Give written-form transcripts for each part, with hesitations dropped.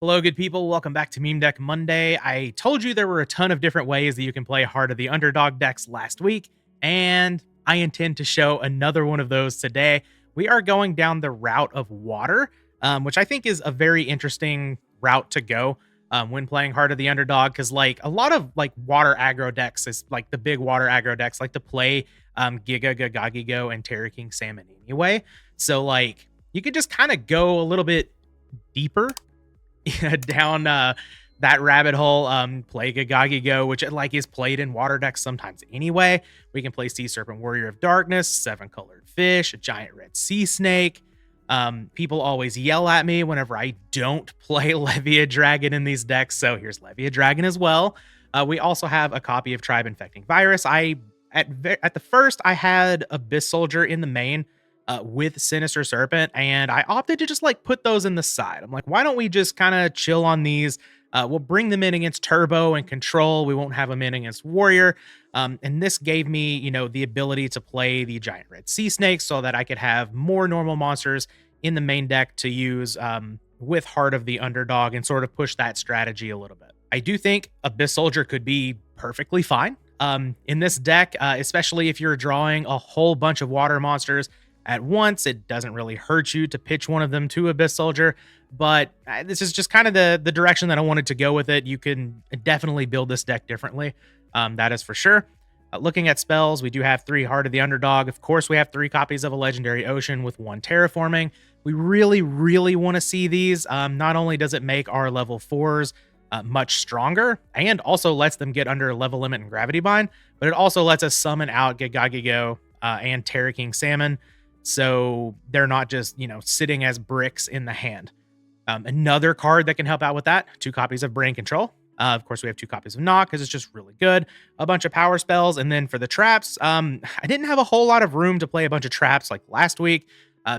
Hello, good people. Welcome back to Meme Deck Monday. I told you there were a ton of different ways that you can play Heart of the Underdog decks last week, and I intend to show another one of those today. We are going down the route of water, which I think is a very interesting route to go when playing Heart of the Underdog, because like a lot of like water aggro decks is like the big water aggro decks like to play Yugioh, and Terra King Salmon anyway. So like you could just kind of go a little bit deeper down that rabbit hole. Play Yugioh, which like is played in water decks sometimes anyway. We can play Sea Serpent, Warrior of Darkness, 7-colored fish, a giant red sea snake. People always yell at me whenever I don't play Levia Dragon in these decks, so here's Levia Dragon as well. We also have a copy of Tribe Infecting Virus. At the first I had Abyss Soldier in the main with Sinister Serpent, and I opted to just like put those in the side. I'm like, why don't we just kind of chill on these? We'll bring them in against Turbo and Control. We won't have them in against Warrior. And this gave me, the ability to play the Giant Red Sea Snake so that I could have more normal monsters in the main deck to use with Heart of the Underdog and sort of push that strategy a little bit. I do think Abyss Soldier could be perfectly fine in this deck, especially if you're drawing a whole bunch of water monsters at once. It doesn't really hurt you to pitch one of them to Abyss Soldier, but this is just kind of the direction that I wanted to go with it. You can definitely build this deck differently. That is for sure. Looking at spells, we do have 3 Heart of the Underdog. Of course, we have 3 copies of a Legendary Ocean with 1 Terraforming. We really, really want to see these. Not only does it make our level 4s much stronger and also lets them get under level limit and gravity bind, but it also lets us summon out Yugioh and Terra King Salmon, so they're not just, sitting as bricks in the hand. Another card that can help out with that, 2 copies of Brain Control. Of course, we have 2 copies of Knock because it's just really good. A bunch of power spells. And then for the traps, I didn't have a whole lot of room to play a bunch of traps like last week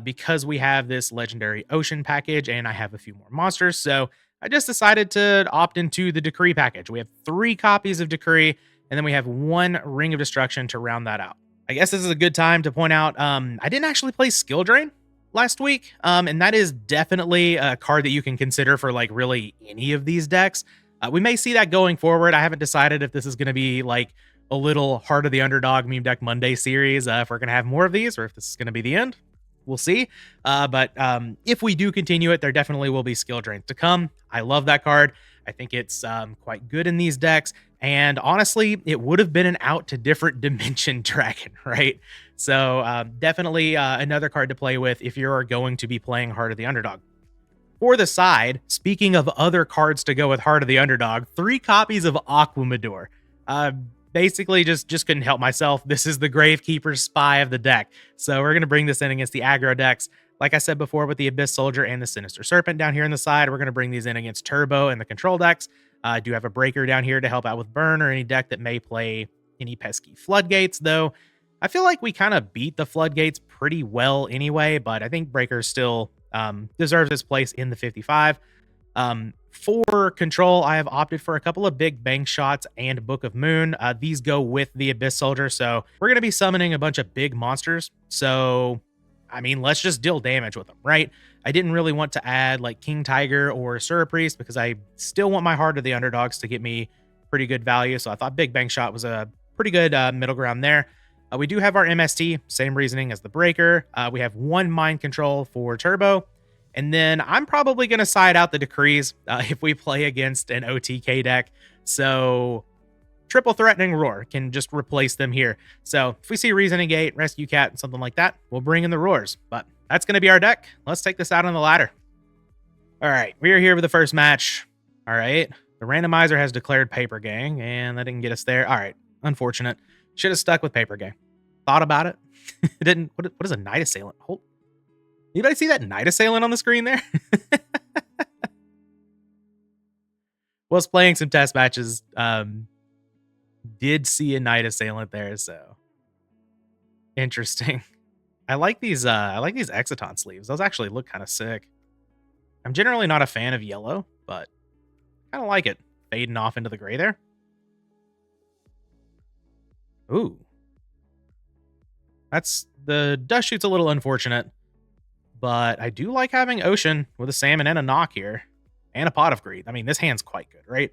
because we have this Legendary Ocean package and I have a few more monsters. So I just decided to opt into the Decree package. We have 3 copies of Decree, and then we have 1 Ring of Destruction to round that out. I guess this is a good time to point out, I didn't actually play Skill Drain last week, and that is definitely a card that you can consider for like really any of these decks. We may see that going forward. I haven't decided if this is going to be like a little Heart of the Underdog Meme Deck Monday series, if we're going to have more of these, or if this is going to be the end. We'll see. But if we do continue it, there definitely will be Skill Drains to come. I love that card. I think it's quite good in these decks. And honestly, it would have been an out to different Dimension Dragon, right? So definitely another card to play with if you're going to be playing Heart of the Underdog. For the side, speaking of other cards to go with Heart of the Underdog, 3 copies of Aquamador. Basically, just couldn't help myself. This is the Gravekeeper's Spy of the deck. So we're going to bring this in against the aggro decks. Like I said before, with the Abyss Soldier and the Sinister Serpent down here on the side, we're going to bring these in against Turbo and the control decks. I do have a Breaker down here to help out with Burn or any deck that may play any pesky Floodgates, though I feel like we kind of beat the Floodgates pretty well anyway, but I think Breaker still deserves its place in the 55. For control, I have opted for a couple of big bank shots and Book of Moon. These go with the Abyss Soldier, so we're going to be summoning a bunch of big monsters. So, I mean, let's just deal damage with them, right? I didn't really want to add like King Tiger or Surapriest because I still want my Heart of the Underdogs to get me pretty good value. So I thought Big Bang Shot was a pretty good middle ground there. We do have our MST, same reasoning as the Breaker. We have 1 Mind Control for Turbo. And then I'm probably going to side out the Decrees if we play against an OTK deck. So Triple Threatening Roar can just replace them here. So if we see Reasoning Gate, Rescue Cat, and something like that, we'll bring in the Roars. But that's going to be our deck. Let's take this out on the ladder. All right, we are here with the first match. All right, the randomizer has declared Paper Gang, and that didn't get us there. All right, unfortunate. Should have stuck with Paper Gang. Thought about it. It didn't. What is a Night Assailant? Hold. Anybody see that Night Assailant on the screen there? Was playing some test matches. Did see a Night Assailant there, so interesting. I like these Exciton sleeves. Those actually look kind of sick. I'm generally not a fan of yellow, but kind of like it. Fading off into the gray there. Ooh. The dust shoot's a little unfortunate, but I do like having Ocean with a Salmon and a Knock here. And a Pot of Greed. I mean, this hand's quite good, right?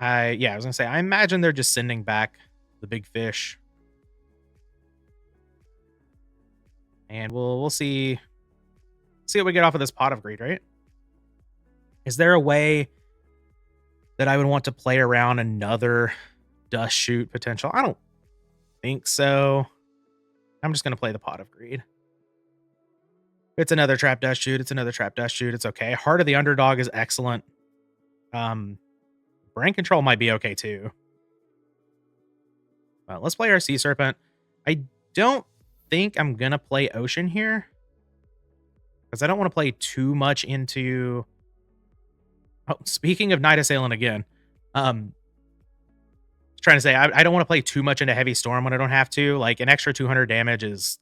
Yeah, I was gonna say, I imagine they're just sending back the big fish. And we'll see what we get off of this Pot of Greed, right? Is there a way that I would want to play around another Dust Shoot potential? I don't think so. I'm just gonna play the Pot of Greed. It's another Trap Dust Shoot. It's another Trap Dust Shoot. It's okay. Heart of the Underdog is excellent. Brain Control might be okay too. Let's play our Sea Serpent. I don't think I'm going to play Ocean here, because I don't want to play too much into... Oh, speaking of Night Assailant again, trying to say, I don't want to play too much into Heavy Storm when I don't have to. Like, an extra 200 damage is...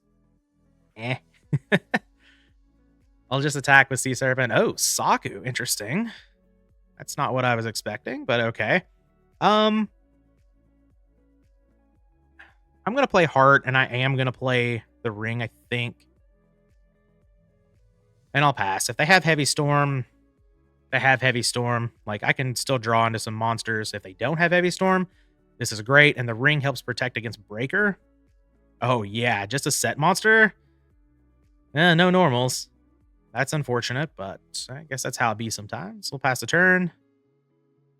eh. I'll just attack with Sea Serpent. Oh, Saku. Interesting. That's not what I was expecting, but okay. I'm going to play Heart, and I am going to play the Ring, I think. And I'll pass. If they have Heavy Storm, they have Heavy Storm. Like, I can still draw into some monsters. If they don't have Heavy Storm, this is great. And the Ring helps protect against Breaker. Oh, yeah. Just a set monster? No normals. That's unfortunate, but I guess that's how it be sometimes. We'll pass the turn.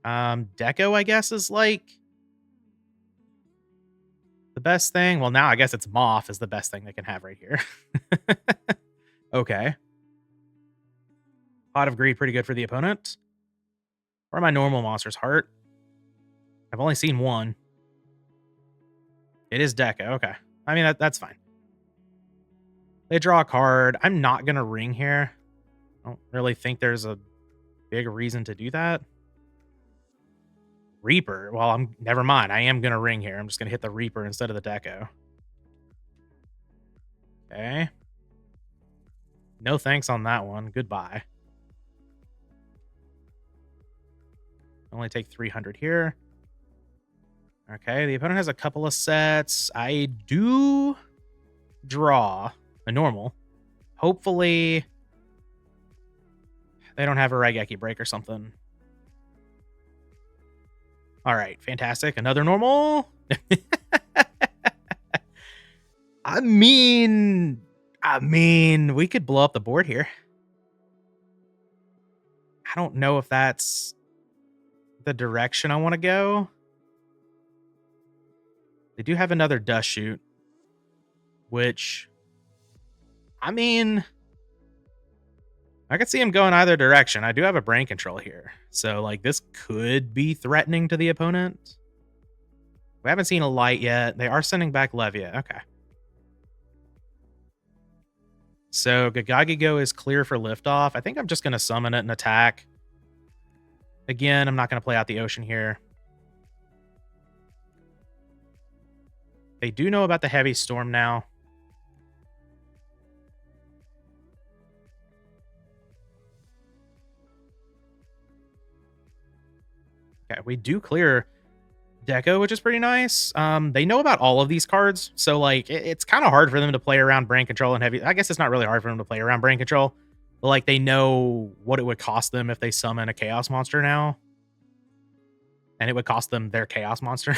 Deco, I guess, is like the best thing. Well, now I guess it's Moth is the best thing they can have right here. Okay. Pot of Greed, pretty good for the opponent. Or my normal monsters? Heart. I've only seen one. It is Deco. Okay. I mean, that's fine. They draw a card. I'm not going to ring here. I don't really think there's a big reason to do that. Reaper. Well, never mind. I am going to ring here. I'm just going to hit the Reaper instead of the Deco. Okay. No thanks on that one. Goodbye. Only take 300 here. Okay, the opponent has a couple of sets. I do draw a normal. Hopefully they don't have a Raigeki break or something. All right, fantastic. Another normal. I mean, we could blow up the board here. I don't know if that's the direction I want to go. They do have another Dust Shoot, which, I mean, I could see him going either direction. I do have a Brain Control here, so like this could be threatening to the opponent. We haven't seen a light yet. They are sending back Levia. Okay. So Yugioh is clear for liftoff. I think I'm just going to summon it and attack. Again, I'm not going to play out the Ocean here. They do know about the Heavy Storm now. Okay, we do clear Deco, which is pretty nice. They know about all of these cards, so like it's kind of hard for them to play around Brain Control and Heavy. I guess it's not really hard for them to play around Brain Control, but like they know what it would cost them if they summon a Chaos Monster now, and it would cost them their Chaos Monster.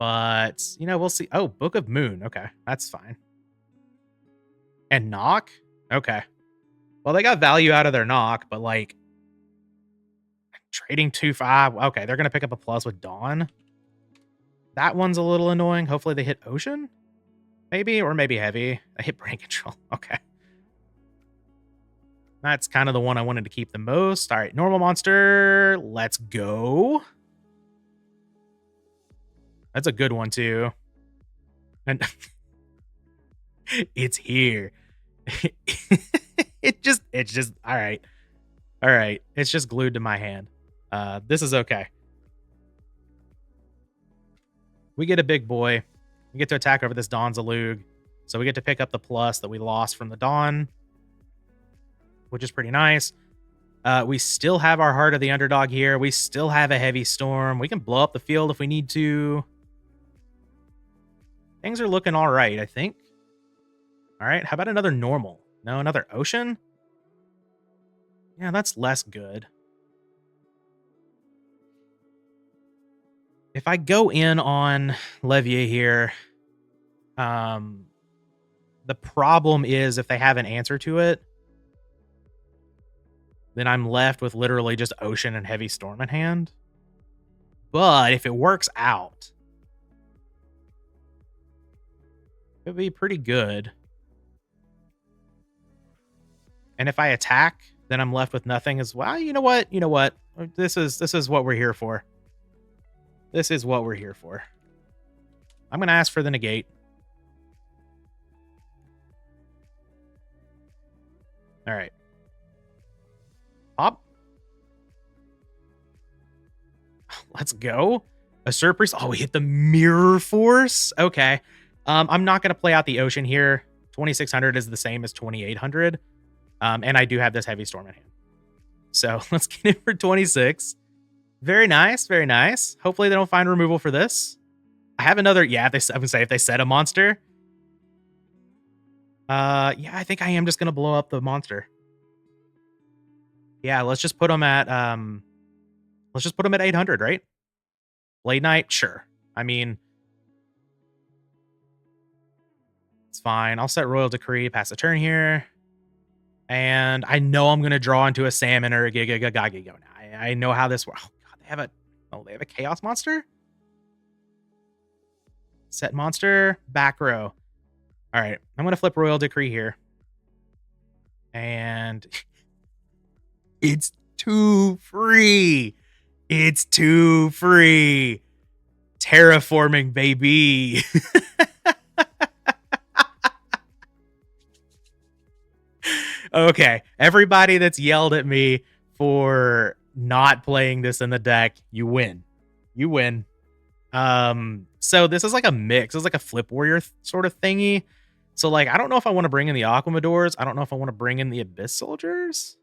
But you know, we'll see. Oh, Book of Moon. Okay, that's fine. And Knock. Okay. Well, they got value out of their Knock, but like trading 2/5. Okay, they're gonna pick up a plus with Dawn. That one's a little annoying. Hopefully they hit Ocean, maybe, or maybe Heavy. I hit Brain Control. Okay. That's kind of the one I wanted to keep the most. All right, normal monster. Let's go. That's a good one too. And it's here. It's just all right. All right. It's just glued to my hand. This is okay. We get a big boy. We get to attack over this Dawn Zalug. So we get to pick up the plus that we lost from the Dawn, which is pretty nice. We still have our Heart of the Underdog here. We still have a Heavy Storm. We can blow up the field if we need to. Things are looking all right, I think. All right, how about another normal? No, another Ocean? Yeah, that's less good. If I go in on Levier here, um, the problem is if they have an answer to it, then I'm left with literally just Ocean and Heavy Storm in hand. But if it works out, it would be pretty good. And if I attack, then I'm left with nothing as well. You know what? You know what? This is what we're here for. This is what we're here for. I'm gonna ask for the negate. All right. Pop. Let's go. A Surprise. Oh, we hit the Mirror Force. Okay. I'm not gonna play out the Ocean here. 2600 is the same as 2800. And I do have this Heavy Storm in hand. So let's get it for 26. Very nice, very nice. Hopefully they don't find removal for this. I have another, yeah, I would say if they set a monster. Yeah, I think I am just gonna blow up the monster. Yeah, let's just put them at 800, right? Blade Knight, sure. I mean, it's fine. I'll set Royal Decree, pass the turn here. And I know I'm gonna draw into a salmon or a Yugioh now. I know how this works. Oh god, they have a chaos monster? Set monster, back row. All right, I'm gonna flip Royal Decree here. And it's too free. It's too free. Terraforming, baby. Okay, everybody that's yelled at me for not playing this in the deck, you win. You win. So this is like a mix. It's like a flip warrior sort of thingy. So like, I don't know if I want to bring in the Aquamadors. I don't know if I want to bring in the Abyss Soldiers.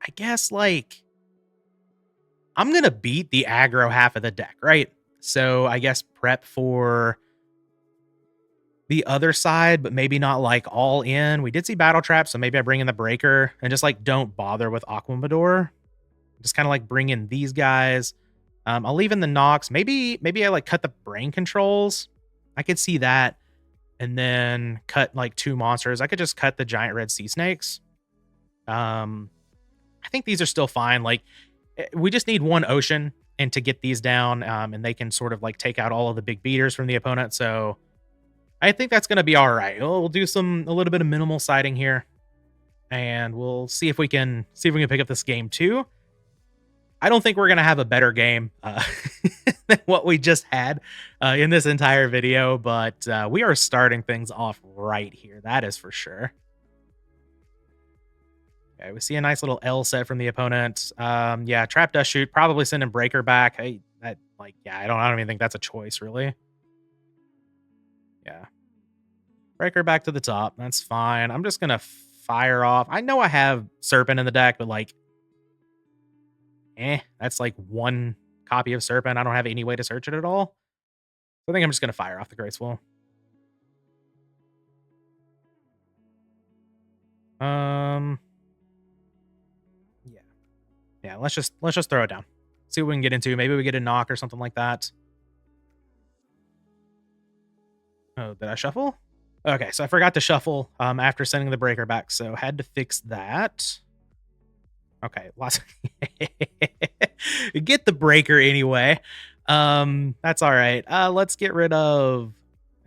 I guess like I'm gonna beat the aggro half of the deck, right? So I guess prep for the other side, but maybe not like all in. We did see Battle Trap, so maybe I bring in the Breaker and just like don't bother with Aquamador. Just kind of like bring in these guys. I'll leave in the Nox. Maybe I like cut the brain controls. I could see that. And then cut like 2 monsters. I could just cut the giant red sea snakes. I think these are still fine. Like we just need 1 ocean and to get these down. And they can sort of like take out all of the big beaters from the opponent. So I think that's going to be all right. We'll do a little bit of minimal siding here. And we'll see if we can pick up this game too. I don't think we're going to have a better game than what we just had in this entire video, but we are starting things off right here. That is for sure. Okay, we see a nice little L set from the opponent. Yeah, Trap Dust Shoot, probably sending Breaker back. I don't even think that's a choice, really. Yeah. Breaker back to the top. That's fine. I'm just going to fire off. I know I have Serpent in the deck, but like, that's like 1 copy of Serpent. I don't have any way to search it at all. So I think I'm just going to fire off the Graceful. Yeah, let's just throw it down. See what we can get into. Maybe we get a knock or something like that. Oh, did I shuffle? Okay, so I forgot to shuffle after sending the Breaker back, so had to fix that. Okay, lots. Get the Breaker anyway. That's all right. Let's get rid of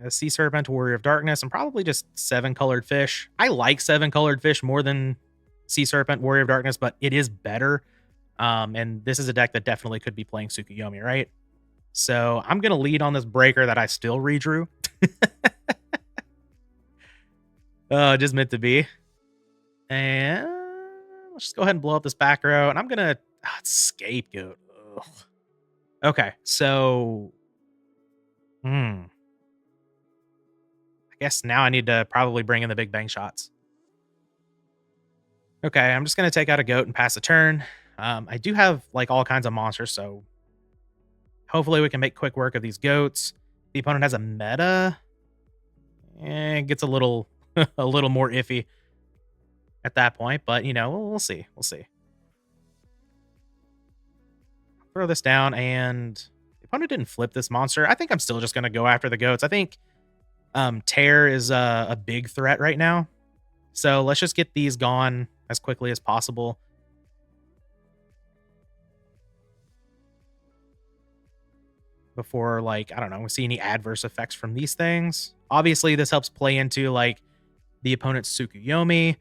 a Sea Serpent, Warrior of Darkness, and probably just 7 colored fish. I like 7 colored fish more than Sea Serpent, Warrior of Darkness, but it is better. And this is a deck that definitely could be playing Tsukuyomi, right? So I'm gonna lead on this Breaker that I still redrew. Just meant to be. And let's just go ahead and blow up this back row. And I'm gonna Scapegoat. Ugh. Okay, so I guess now I need to probably bring in the big bang shots. Okay, I'm just gonna take out a goat and pass the turn. I do have like all kinds of monsters, so hopefully we can make quick work of these goats. The opponent has a meta. It gets a little a little more iffy at that point, but you know, we'll see. We'll see. Throw this down, and the opponent didn't flip this monster. I think I'm still just going to go after the goats. I think Tear is a big threat right now. So let's just get these gone as quickly as possible. Before, like, I don't know, we see any adverse effects from these things. Obviously, this helps play into, like, the opponent's Tsukuyomi.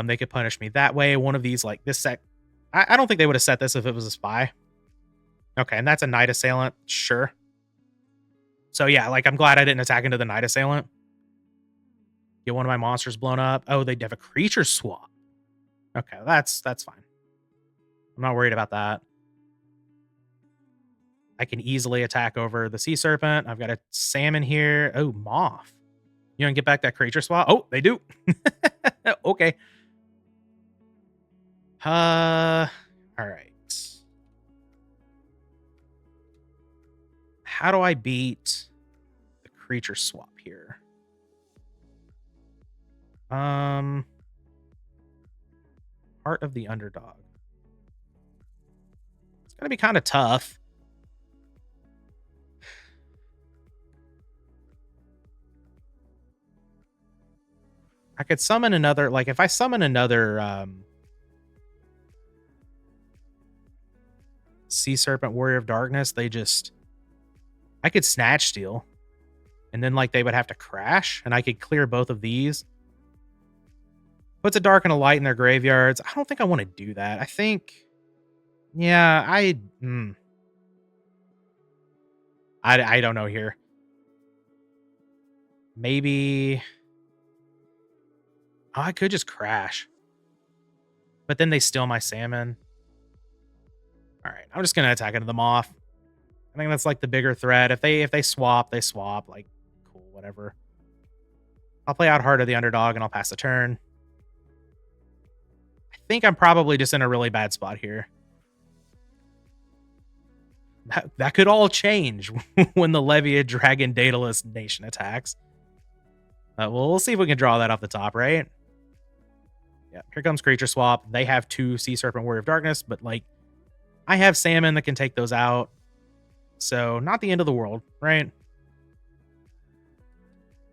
They could punish me that way. One of these, like, this set... I don't think they would have set this if it was a spy. Okay, and that's a Knight Assailant. Sure. So, yeah, like, I'm glad I didn't attack into the Knight Assailant. Get one of my monsters blown up. Oh, they have a creature swap. Okay, that's fine. I'm not worried about that. I can easily attack over the Sea Serpent. I've got a Salmon here. Oh, Moth. You want to get back that creature swap? Oh, they do. Okay. All right. How do I beat the creature swap here? Heart of the Underdog. It's gonna be kind of tough. I could summon another, like, if I summon another Sea Serpent Warrior of Darkness, they just... I could Snatch Steal. And then, like, they would have to crash, and I could clear both of these. Puts a dark and a light in their graveyards. I don't think I want to do that. I think... Yeah, I don't know here. Maybe... Oh, I could just crash. But then they steal my salmon. Alright, I'm just going to attack into the Moth. I think that's, like, the bigger threat. If they swap, they swap. Like, cool, whatever. I'll play out Heart of the Underdog, and I'll pass the turn. I think I'm probably just in a really bad spot here. That could all change when the Levia Dragon Daedalus Nation attacks. Well, we'll see if we can draw that off the top, right? Yeah, here comes Creature Swap. They have 2 Sea Serpent Warrior of Darkness, but, like, I have Salmon that can take those out. So, not the end of the world, right?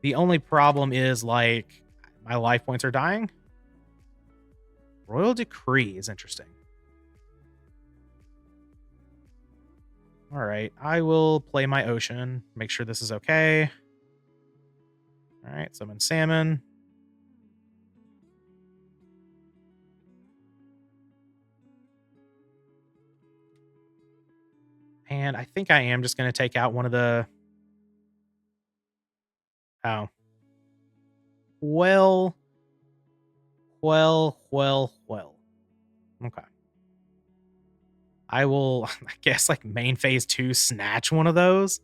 The only problem is, like, my life points are dying. Royal Decree is interesting. All right, I will play my Ocean. Make sure this is okay. All right, summon Salmon. And I think I am just going to take out one of the... Oh. Well. Okay. I will, I guess, like, main phase 2, snatch one of those.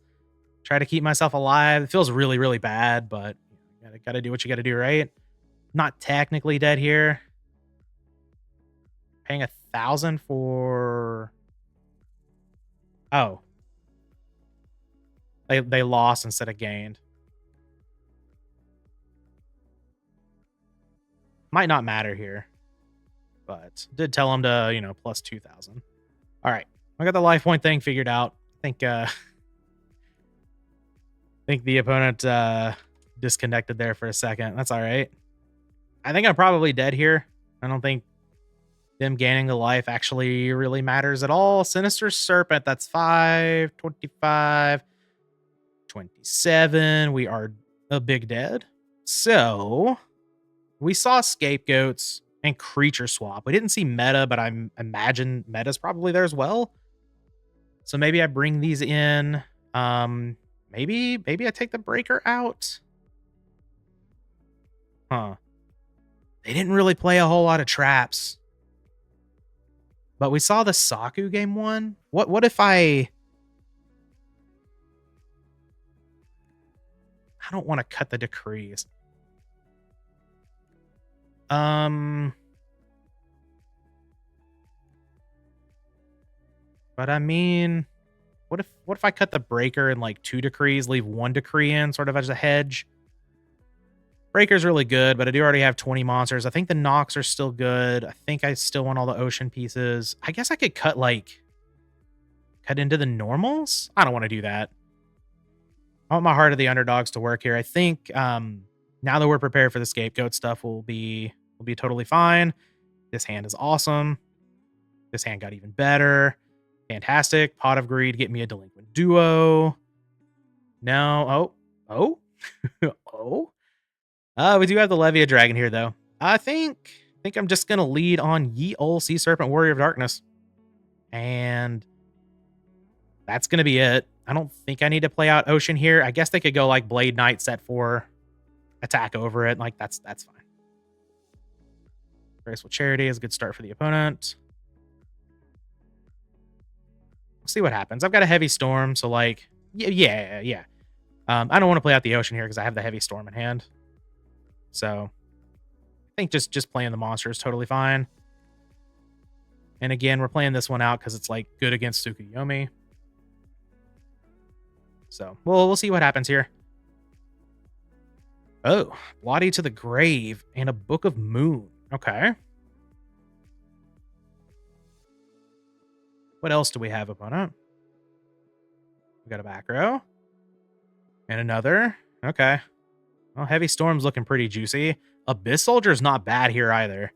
Try to keep myself alive. It feels really, really bad, but you gotta do what you gotta do, right? Not technically dead here. Paying 1,000 for... Oh. They lost instead of gained. Might not matter here. But did tell him to, you know, plus 2,000. All right. I got the life point thing figured out. I think the opponent disconnected there for a second. That's all right. I think I'm probably dead here. I don't think them gaining the life actually really matters at all. Sinister Serpent, that's 5, 25, 27. We are a big dead. So we saw Scapegoats and Creature Swap. We didn't see Meta, but I imagine Meta's probably there as well. So maybe I bring these in. Maybe I take the Breaker out. Huh. They didn't really play a whole lot of traps. But we saw the Saku game 1. What if I don't want to cut the decrees. But I mean, what if I cut the breaker and, like, 2 decrees, leave 1 decree in sort of as a hedge? Breaker's really good, but I do already have 20 monsters. I think the knocks are still good. I think I still want all the ocean pieces. I guess I could cut, like, cut into the normals? I don't want to do that. I want my Heart of the Underdogs to work here. I think now that we're prepared for the scapegoat stuff, we'll be totally fine. This hand is awesome. This hand got even better. Fantastic. Pot of Greed, get me a delinquent duo. No. Oh. Oh. We do have the Levia Dragon here, though. I think I'm just going to lead on Ye Ol' Sea Serpent Warrior of Darkness. And that's going to be it. I don't think I need to play out Ocean here. I guess they could go like Blade Knight, set 4, attack over it. Like, that's fine. Graceful Charity is a good start for the opponent. We'll see what happens. I've got a Heavy Storm, so like, yeah. I don't want to play out the Ocean here because I have the Heavy Storm in hand. So I think just playing the monster is totally fine. And again, we're playing this one out because it's like good against Tsukuyomi. So we'll see what happens here. Oh, Bloody to the Grave and a Book of Moon. Okay. What else do we have, opponent? We got a back row. And another. Okay. Well, Heavy Storm's looking pretty juicy. Abyss Soldier's not bad here either.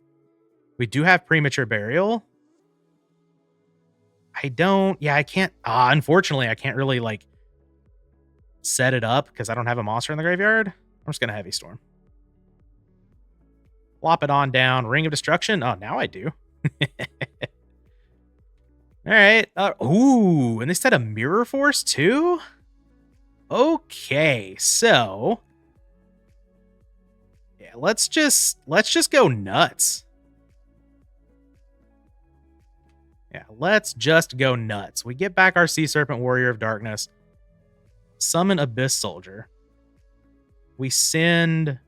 We do have Premature Burial. I can't. Unfortunately, I can't really like set it up because I don't have a monster in the graveyard. I'm just going to Heavy Storm. Flop it on down. Ring of Destruction. Oh, now I do. All right. Ooh, and they said a Mirror Force too? Okay, so yeah, let's just go nuts. Yeah, let's just go nuts. We get back our Sea Serpent Warrior of Darkness. Summon Abyss Soldier. We send...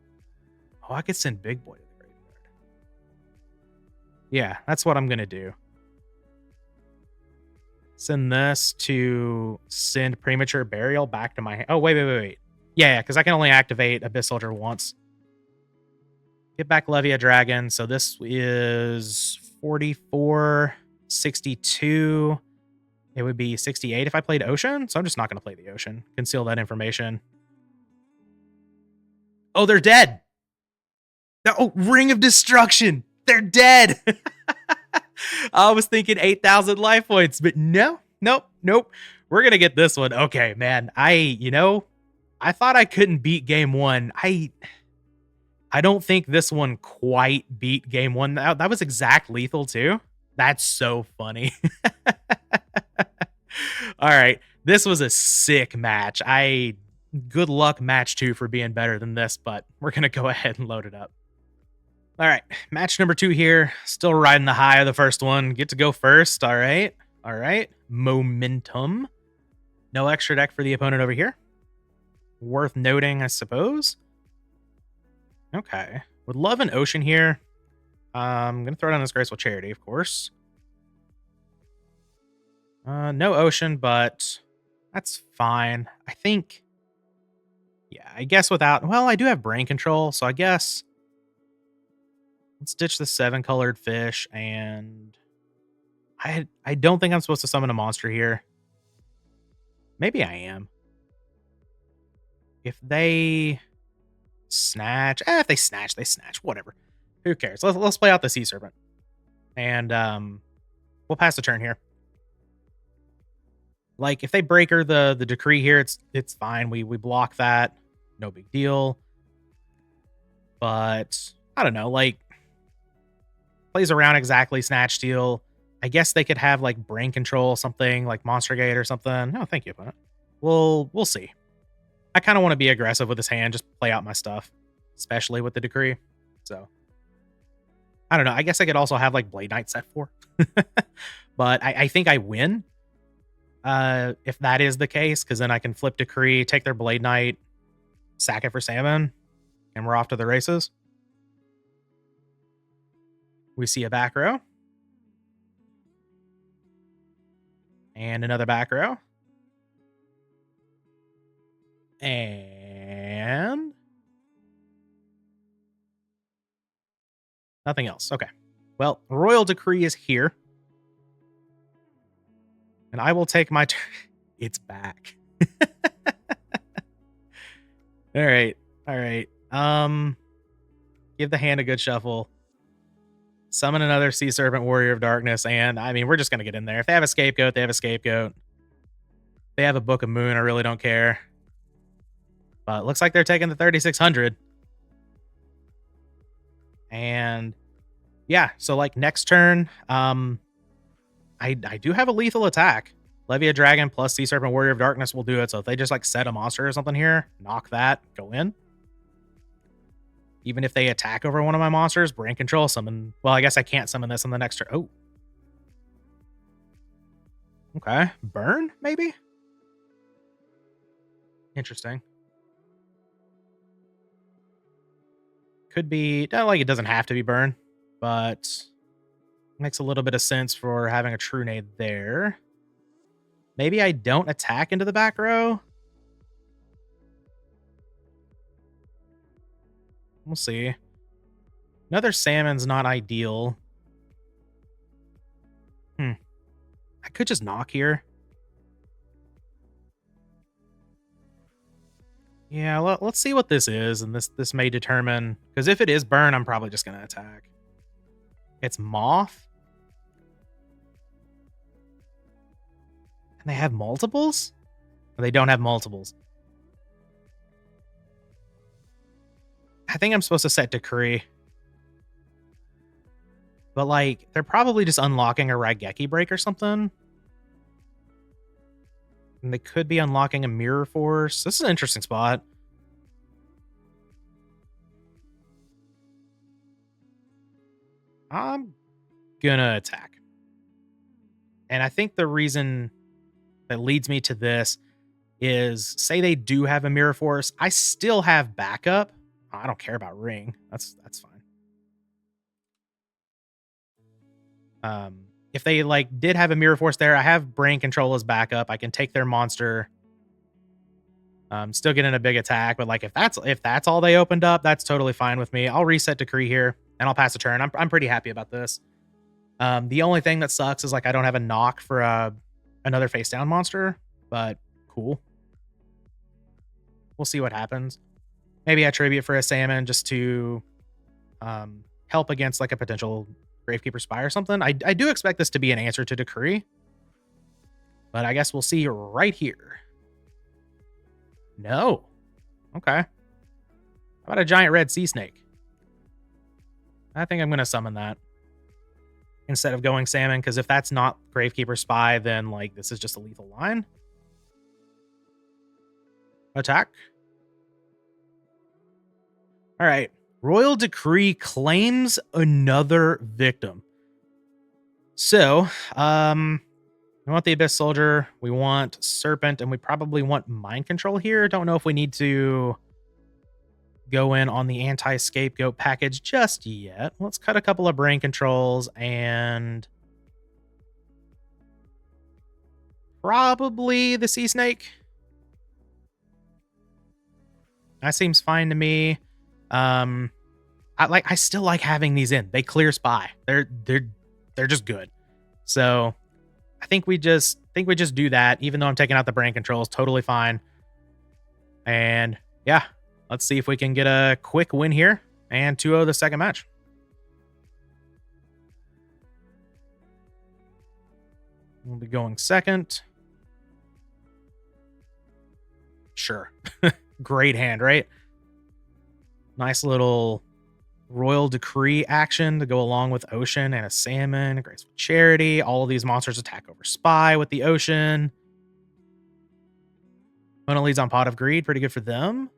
Oh, I could send Big Boy to the graveyard. Yeah, that's what I'm going to do. Send this to send Premature Burial back to my hand. Oh, wait. Yeah, because I can only activate Abyss Soldier once. Get back Levia Dragon. So this is 44, 62. It would be 68 if I played Ocean. So I'm just not going to play the Ocean. Conceal that information. Oh, they're dead. Oh, Ring of Destruction. They're dead. I was thinking 8,000 life points, but nope. We're going to get this one. Okay, man. I thought I couldn't beat game one. I don't think this one quite beat game one. That was exact lethal too. That's so funny. All right. This was a sick match. Good luck match 2 for being better than this, but we're going to go ahead and load it up. All right. Match number 2 here. Still riding the high of the first one. Get to go first. All right. Momentum. No extra deck for the opponent over here. Worth noting, I suppose. Okay. Would love an Ocean here. I'm going to throw down this Graceful Charity, of course. No Ocean, but that's fine. I think... Yeah, I guess without... Well, I do have Brain Control, so I guess... Let's ditch the 7-colored fish, and... I don't think I'm supposed to summon a monster here. Maybe I am. If they... Snatch... if they snatch, they snatch. Whatever. Who cares? Let's play out the Sea Serpent. And we'll pass the turn here. Like, if they breaker the decree here, it's fine. We block that. No big deal. But, I don't know, like... Plays around exactly Snatch Steal. I guess they could have, like, Brain Control, something, like Monster Gate or something. No, thank you, opponent. We'll see. I kind of want to be aggressive with this hand, just play out my stuff. Especially with the decree. So... I don't know. I guess I could also have like Blade Knight set 4. But I think I win. If that is the case, because then I can flip Decree, take their Blade Knight, sack it for Salmon, and we're off to the races. We see a back row. And another back row. And... nothing else. Okay. Well, Royal Decree is here. And I will take my turn. It's back. All right. All right. Give the hand a good shuffle. Summon another Sea Serpent Warrior of Darkness, and I mean, we're just gonna get in there. If they have a scapegoat, they have a scapegoat. If they have a Book of Moon, I really don't care. But it looks like they're taking the 3600. And yeah, so like next turn, I do have a lethal attack. Levia Dragon plus Sea Serpent Warrior of Darkness will do it. So if they just like set a monster or something here, knock that, go in. Even if they attack over one of my monsters, brain control, summon. Well, I guess I can't summon this on the next turn. Oh. Okay. Burn, maybe? Interesting. Could be, like it doesn't have to be burn, but makes a little bit of sense for having a True Nade there. Maybe I don't attack into the back row. We'll see. Another salmon's not ideal. I could just knock here. Yeah, let's see what this is, and this may determine, because if it is burn, I'm probably just going to attack. It's Moth. And they have multiples? Or they don't have multiples. I think I'm supposed to set Decree. But, like, they're probably just unlocking a Raigeki break or something. And they could be unlocking a Mirror Force. This is an interesting spot. I'm gonna attack. And I think the reason that leads me to this is, say they do have a Mirror Force, I still have backup. I don't care about Ring. That's fine. If they like did have a Mirror Force there, I have Brain Control as backup. I can take their monster. Still getting a big attack, but like if that's all they opened up, that's totally fine with me. I'll reset Decree here and I'll pass a turn. I'm pretty happy about this. The only thing that sucks is like I don't have a knock for another face down monster, but cool. We'll see what happens. Maybe I tribute for a salmon just to help against like a potential Gravekeeper Spy or something. I do expect this to be an answer to Decree, but I guess we'll see right here. No. Okay. How about a giant red sea snake? I think I'm going to summon that instead of going salmon, because if that's not Gravekeeper Spy, then like this is just a lethal line. Attack. All right. Royal Decree claims another victim. So, we want the Abyss Soldier, we want Serpent, and we probably want Mind Control here. Don't know if we need to go in on the anti-scapegoat package just yet. Let's cut a couple of brain controls and probably the Sea Snake. That seems fine to me. I still like having these in. They clear Spy. They're just good. So I think we just do that, even though I'm taking out the brain controls. Totally fine. And yeah, let's see if we can get a quick win here and 2-0 the second match. We'll be going second. Sure. Great hand, right? Nice little Royal Decree action to go along with Ocean and a Salmon, a Graceful Charity. All of these monsters attack over Spy with the Ocean. Mona leads on Pot of Greed. Pretty good for them.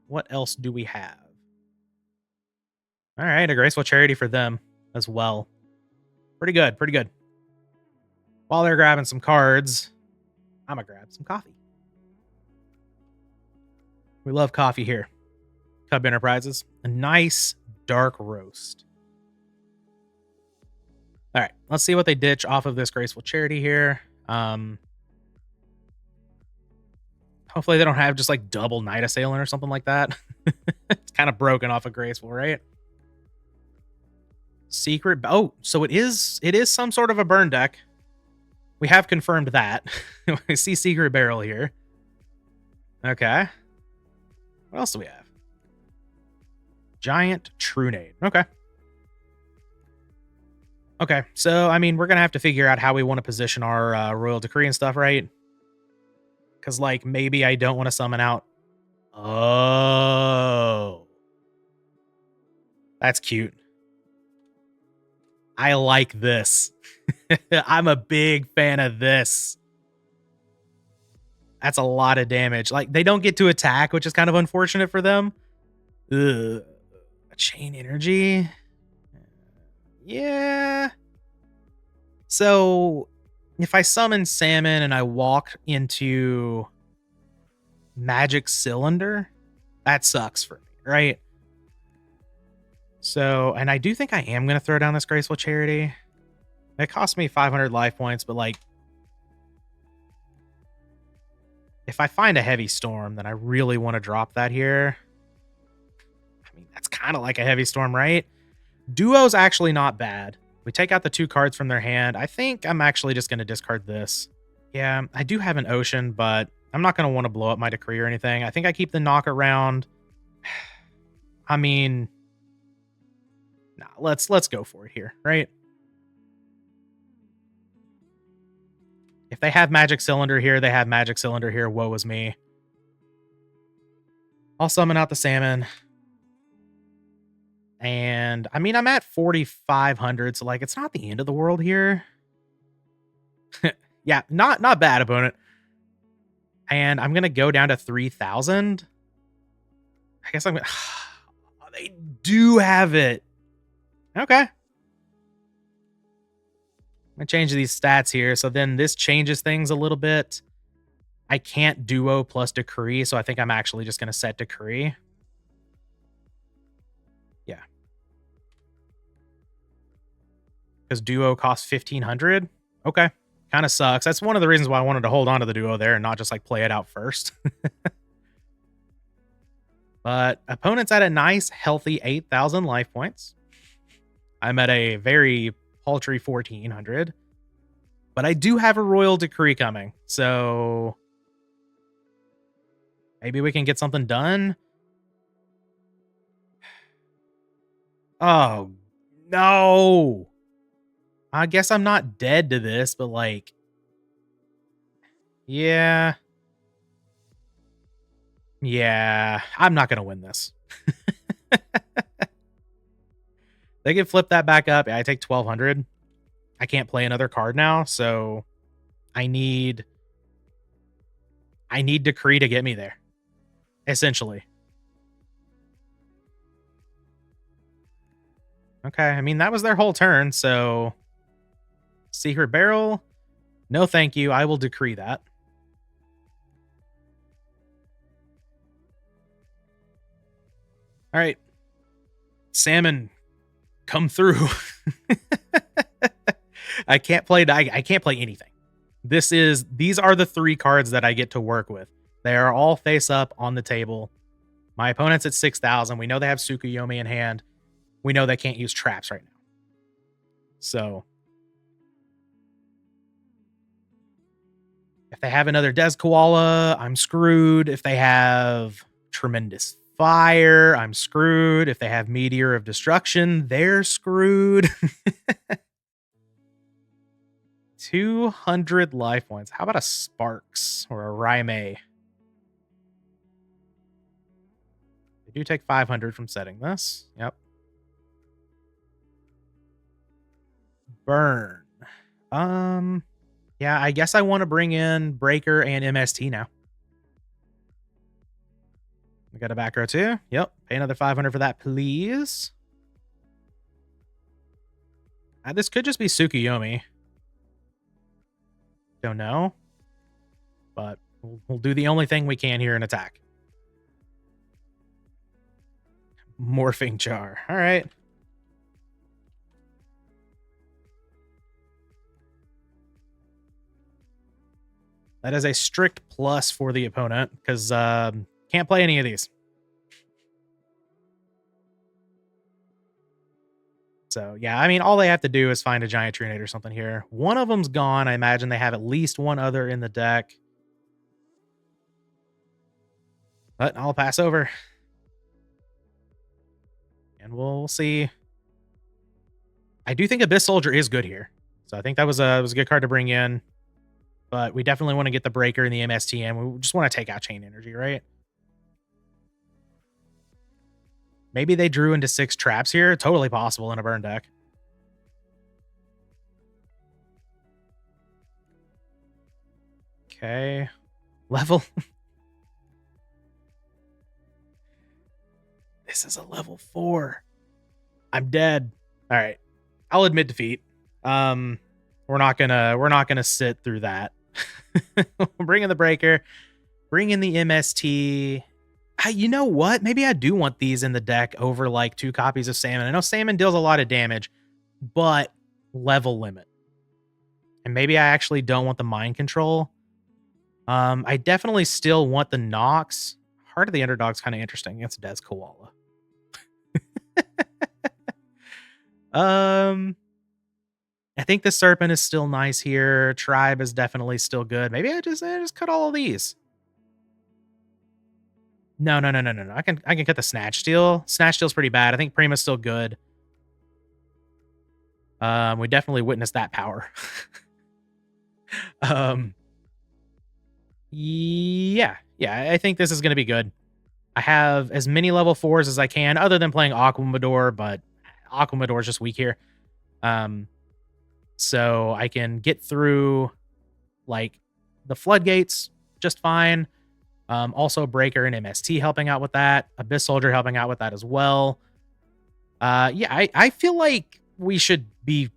What else do we have? All right, a Graceful Charity for them as well. Pretty good, pretty good. While they're grabbing some cards, I'm going to grab some coffee. We love coffee here. Kuhb Enterprises. A nice dark roast. All right, let's see what they ditch off of this Graceful Charity here. Hopefully they don't have just like double Night Assailant or something like that. It's kind of broken off of Graceful, right? Secret. Oh, so it is some sort of a burn deck. We have confirmed that. I see Secret Barrel here. Okay. What else do we have? Giant Trunade. Okay. Okay, so, I mean, we're going to have to figure out how we want to position our Royal Decree and stuff, right? Because, like, maybe I don't want to summon out... Oh. That's cute. I like this. I'm a big fan of this. That's a lot of damage. Like, they don't get to attack, which is kind of unfortunate for them. Ugh. Chain Energy? Yeah. So, if I summon Salmon and I walk into Magic Cylinder, that sucks for me, right? So, and I do think I am going to throw down this Graceful Charity. It cost me 500 life points, but like, if I find a Heavy Storm, then I really want to drop that here. I mean, that's kind of like a Heavy Storm, right? Duo's actually not bad. We take out the 2 cards from their hand. I think I'm actually just going to discard this. Yeah, I do have an Ocean, but I'm not going to want to blow up my Decree or anything. I think I keep the knock around. I mean, nah, let's go for it here, right? If they have Magic Cylinder here, they have Magic Cylinder here. Woe is me. I'll summon out the Salmon. And, I mean, I'm at 4,500, so, like, it's not the end of the world here. Yeah, not bad, opponent. And I'm going to go down to 3,000. I guess I'm going to... They do have it. Okay. I'm going to change these stats here. So then this changes things a little bit. I can't Duo plus Decree, so I think I'm actually just going to set Decree. Yeah. Because Duo costs 1,500. Okay. Kind of sucks. That's one of the reasons why I wanted to hold on to the Duo there and not just like play it out first. But opponent's at a nice, healthy 8,000 life points. I'm at a very paltry 1,400. But I do have a Royal Decree coming, so maybe we can get something done. Oh, no. I guess I'm not dead to this, but like, yeah. Yeah, I'm not going to win this. They can flip that back up. I take 1,200. I can't play another card now, so I need Decree to get me there, essentially. Okay, I mean, that was their whole turn, so Secret Barrel, no thank you. I will Decree that. All right. Salmon, come through. I can't play anything. These are the 3 cards that I get to work with. They are all face up on the table. My opponent's at 6,000. We know they have Tsukuyomi in hand. We know they can't use traps right now. So if they have another Des Koala, I'm screwed. If they have Tremendous Fire, I'm screwed. If they have Meteor of Destruction, they're screwed. 200 life points. How about a Sparks or a Raime? They do take 500 from setting this. Yep. Burn. Yeah, I guess I want to bring in Breaker and MST now. We got a back row too. Yep. Pay another 500 for that, please. This could just be Tsukuyomi. Don't know. But we'll do the only thing we can here in attack. Morphing Jar. All right. That is a strict plus for the opponent because can't play any of these. So, yeah, I mean, all they have to do is find a giant Trunade or something here. One of them's gone. I imagine they have at least one other in the deck. But I'll pass over. And we'll see. I do think Abyss Soldier is good here. So I think that was a good card to bring in. But we definitely want to get the Breaker and the MSTM. We just want to take out Chain Energy, right? Maybe they drew into 6 traps here. Totally possible in a burn deck. Okay. Level. This is a level 4. I'm dead. All right. I'll admit defeat. We're not gonna sit through that. Bring in the Breaker. Bring in the MST. You know what? Maybe I do want these in the deck over like 2 copies of Salmon. I know Salmon deals a lot of damage, but level limit. And maybe I actually don't want the Mind Control. I definitely still want the Nox. Heart of the Underdog's kind of interesting. It's Des Koala. I think the Serpent is still nice here. Tribe is definitely still good. Maybe I just cut all of these. No. I can cut the Snatch Steal. Snatch Steal's pretty bad. I think Prima's still good. We definitely witnessed that power. Yeah, I think this is going to be good. I have as many level 4s as I can, other than playing Aquamador, but Aquamador is just weak here. So I can get through like the floodgates just fine. Also Breaker and MST helping out with that. Abyss Soldier helping out with that as well. Yeah, I feel like we should be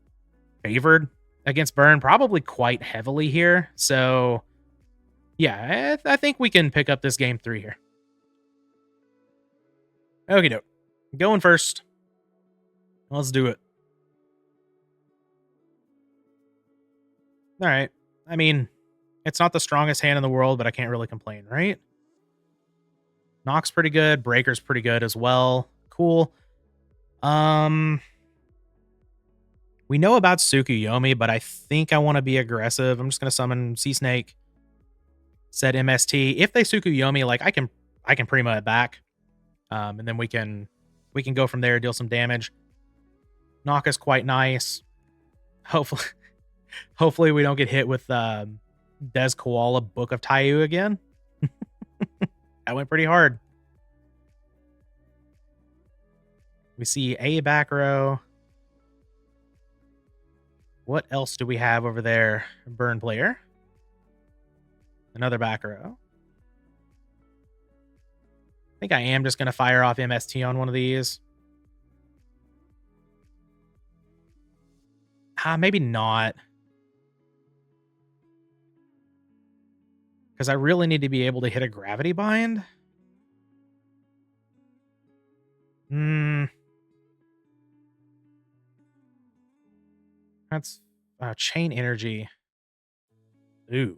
favored against Burn probably quite heavily here. So yeah, I think we can pick up this game 3 here. Okie doke. Going first. Let's do it. All right. I mean, it's not the strongest hand in the world, but I can't really complain, right? Nox pretty good. Breaker's pretty good as well. Cool. We know about Tsukuyomi, but I think I want to be aggressive. I'm just going to summon Sea Snake. Set MST. If they Tsukuyomi, like I can Prima it back. And then we can go from there, deal some damage. Naka's quite nice. Hopefully we don't get hit with Des Koala Book of Taiyu again. That went pretty hard. We see a back row. What else do we have over there? Burn player. Another back row. I think I am just going to fire off MST on one of these. Maybe not. Because I really need to be able to hit a gravity bind. That's chain energy. Ooh.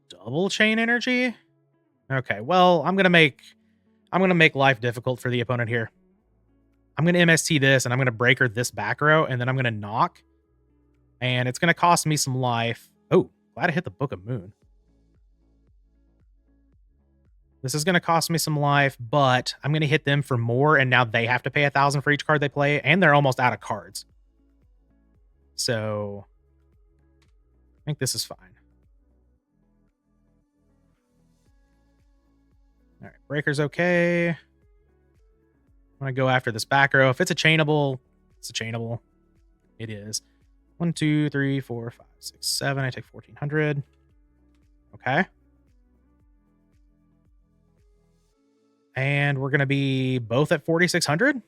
Double chain energy? Okay, well, I'm gonna make life difficult for the opponent here. I'm gonna MST this, and I'm gonna Breaker this back row, and then I'm gonna knock. And it's gonna cost me some life. Oh, glad I hit the Book of Moon. This is gonna cost me some life, but I'm gonna hit them for more, and now they have to pay 1,000 for each card they play, and they're almost out of cards. So I think this is fine. All right, Breaker's okay. I'm gonna go after this back row. If it's a chainable, it's a chainable. It is. 1, 2, 3, 4, 5, 6, 7. I take 1,400. Okay. And we're gonna be both at 4,600.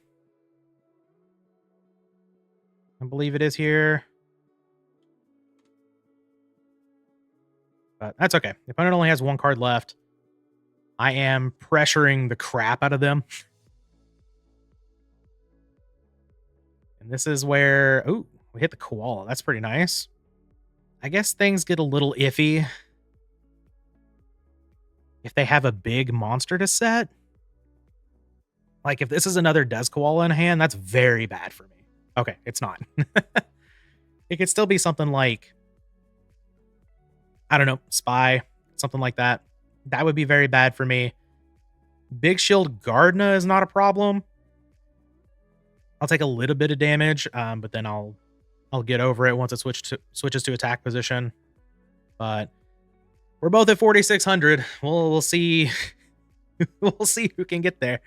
I believe it is here. But that's okay. The opponent only has 1 card left. I am pressuring the crap out of them. And this is where... Oh, we hit the koala. That's pretty nice. I guess things get a little iffy if they have a big monster to set. Like, if this is another Des Koala in hand, that's very bad for me. Okay, it's not. It could still be something like, I don't know, Spy, something like that. That would be very bad for me. Big Shield Gardna is not a problem. I'll take a little bit of damage, but then I'll get over it once it switches to attack position. But we're both at 4,600. We'll see. We'll see who can get there.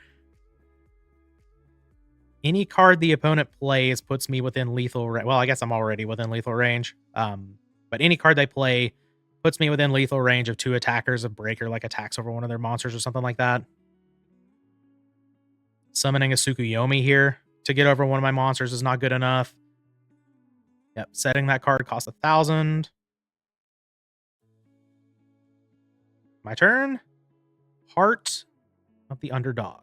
Any card the opponent plays puts me within lethal range. Well, I guess I'm already within lethal range. But any card they play puts me within lethal range of 2 attackers. A breaker like attacks over one of their monsters or something like that. Summoning a Tsukuyomi here to get over one of my monsters is not good enough. Yep, setting that card costs 1,000. My turn. Heart of the Underdog.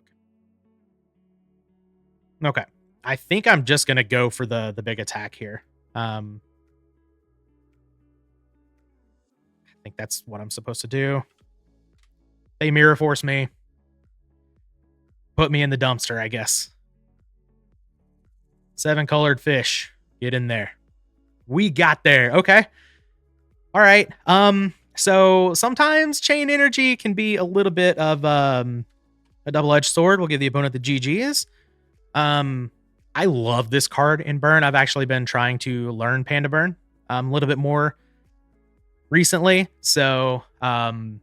Okay. I think I'm just going to go for the big attack here. I think that's what I'm supposed to do. They mirror force me. Put me in the dumpster, I guess. 7 colored fish. Get in there. We got there. Okay. All right. So sometimes chain energy can be a little bit of a double-edged sword. We'll give the opponent the GGs. I love this card in Burn. I've actually been trying to learn Panda Burn a little bit more recently. So I'm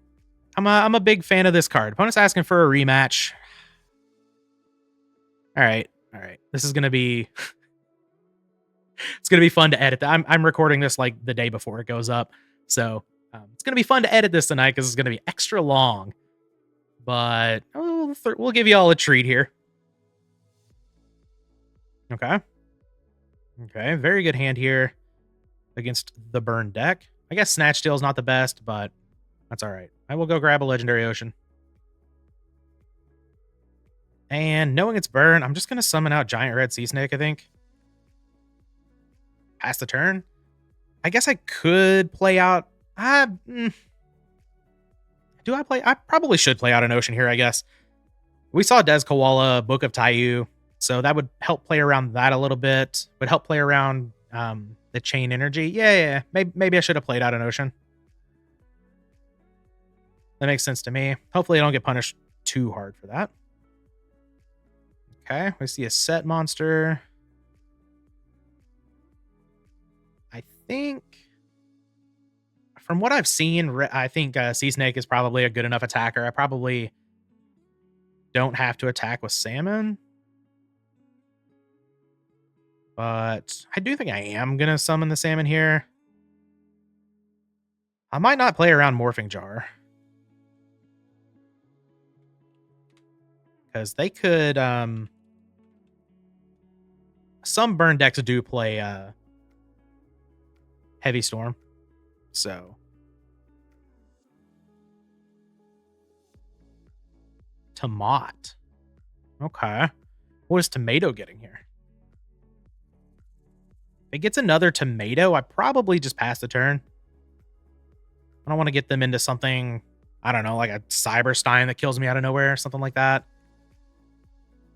a big fan of this card. Opponent's asking for a rematch. All right. This is gonna be it's gonna be fun to edit. I'm recording this like the day before it goes up, so it's gonna be fun to edit this tonight because it's gonna be extra long. But we'll give you all a treat here. Okay. Very good hand here against the Burn deck. I guess Snatch Steal is not the best, but that's all right. I will go grab a Legendary Ocean. And knowing it's Burn, I'm just going to summon out Giant Red Sea Snake, I think. Pass the turn. I guess I could play out... Do I play? I probably should play out an Ocean here, I guess. We saw Des Koala, Book of Taiyu, so that would help play around that a little bit. Would help play around the chain energy. Yeah. Maybe I should have played out an Ocean. That makes sense to me. Hopefully I don't get punished too hard for that. Okay, we see a set monster. I think, from what I've seen, I think Sea Snake is probably a good enough attacker. I probably don't have to attack with Salmon. But I do think I am going to summon the Salmon here. I might not play around Morphing Jar. Because they could... some Burn decks do play Heavy Storm. So... Tomat. Okay. What is Tomato getting here? If it gets another Tomato, I probably just pass the turn. I don't want to get them into something, I don't know, like a Cyberstein that kills me out of nowhere, something like that.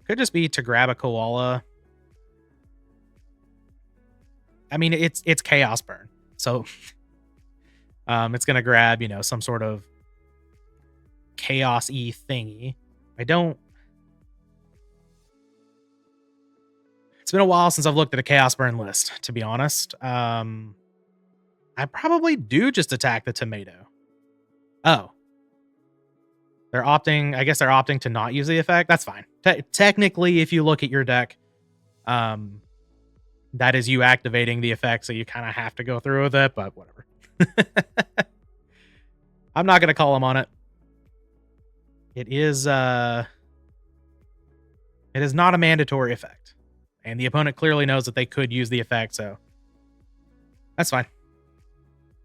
Could just be to grab a Koala. I mean, it's Chaos Burn. So it's going to grab, some sort of chaos-y thingy. It's been a while since I've looked at a Chaos Burn list, to be honest. I probably do just attack the Tomato. Oh. I guess they're opting to not use the effect. That's fine. Technically, if you look at your deck, that is you activating the effect, so you kind of have to go through with it, but whatever. I'm not going to call them on it. It is not a mandatory effect. And the opponent clearly knows that they could use the effect, so that's fine.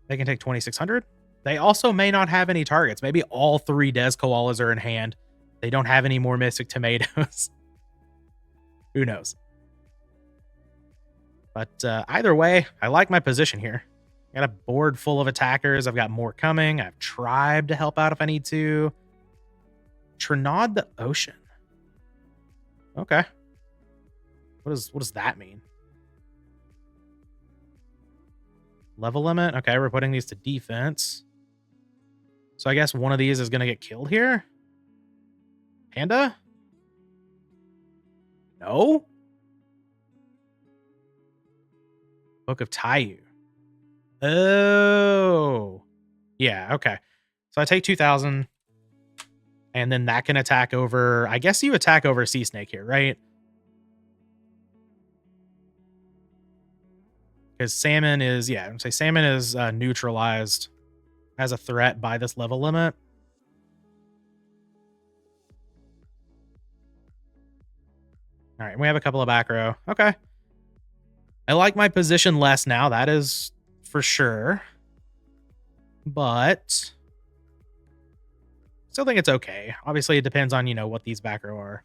They can take 2,600. They also may not have any targets. Maybe all 3 Des Koalas are in hand. They don't have any more Mystic Tomatoes. Who knows? But either way, I like my position here. I got a board full of attackers. I've got more coming. I have Tribe to help out if I need to. Trinod the Ocean. Okay. What does that mean? Level limit. Okay, we're putting these to defense. So I guess one of these is going to get killed here. Panda? No? Book of Taiyu. Oh. Yeah, okay. So I take 2,000. And then that can attack over... I guess you attack over Sea Snake here, right? Because Salmon is... Yeah, I'm say Salmon is neutralized as a threat by this level limit. All right, we have a couple of back row. Okay. I like my position less now. That is for sure. But still think it's okay. Obviously, it depends on, what these back row are.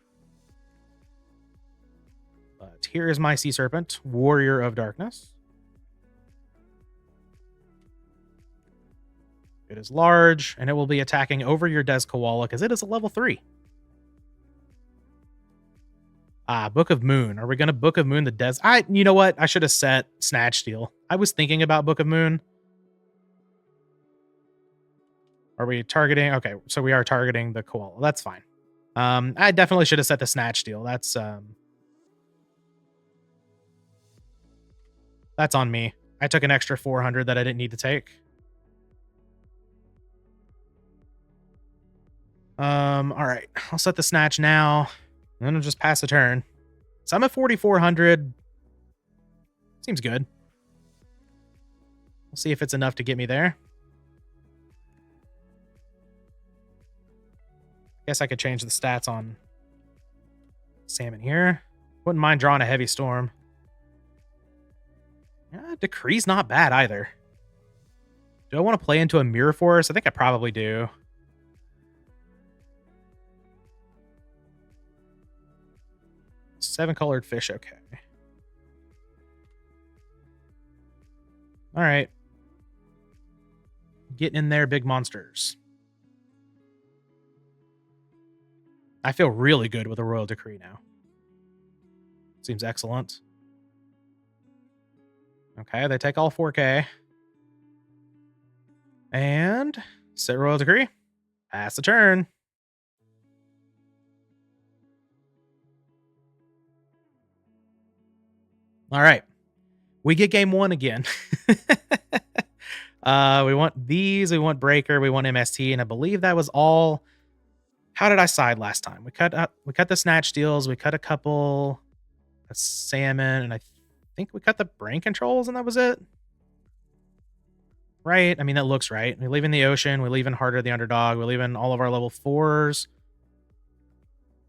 But here is my Sea Serpent, Warrior of Darkness. It is large, and it will be attacking over your Des Koala because it is a level 3. Book of Moon. Are we going to Book of Moon the Des? You know what? I should have set Snatch Steal. I was thinking about Book of Moon. Are we targeting? Okay, so we are targeting the Koala. That's fine. I definitely should have set the Snatch Steal. That's on me. I took an extra 400 that I didn't need to take. All right. I'll set the Snatch now. And then I'll just pass the turn. So I'm at 4,400. Seems good. We'll see if it's enough to get me there. Guess I could change the stats on Salmon here. Wouldn't mind drawing a Heavy Storm. Yeah, Decree's not bad either. Do I want to play into a Mirror Force? I think I probably do. Seven colored fish, okay. All right. Getting in there, big monsters. I feel really good with a Royal Decree now. Seems excellent. Okay, they take all 4K. And set Royal Decree. Pass the turn. All right. We get game 1 again. We want these. We want Breaker. We want MST. And I believe that was all. How did I side last time? We cut the Snatch Deals. We cut a couple of Salmon. And I think we cut the Brain Controls. And that was it. Right? I mean, that looks right. We leave in the Ocean. We leave in Harder the Underdog. We leave in all of our level 4s.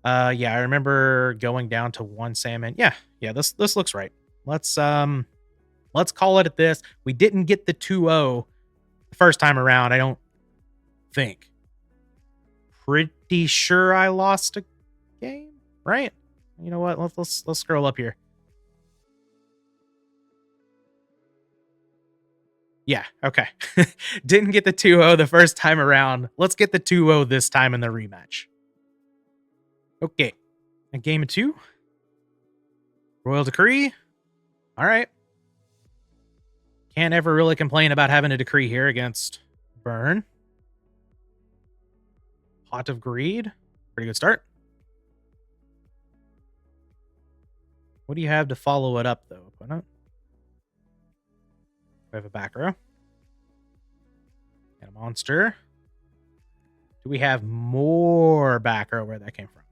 Yeah, I remember going down to 1 Salmon. Yeah, this looks right. Let's call it at this. We didn't get the 2-0 the first time around, I don't think. Pretty sure I lost a game, right? You know what? Let's scroll up here. Yeah, okay. Didn't get the 2-0 the first time around. Let's get the 2-0 this time in the rematch. Okay. A game of 2. Royal Decree. All right. Can't ever really complain about having a Decree here against Burn. Pot of Greed. Pretty good start. What do you have to follow it up, though, opponent? We have a back row. And a monster. Do we have more back row where that came from?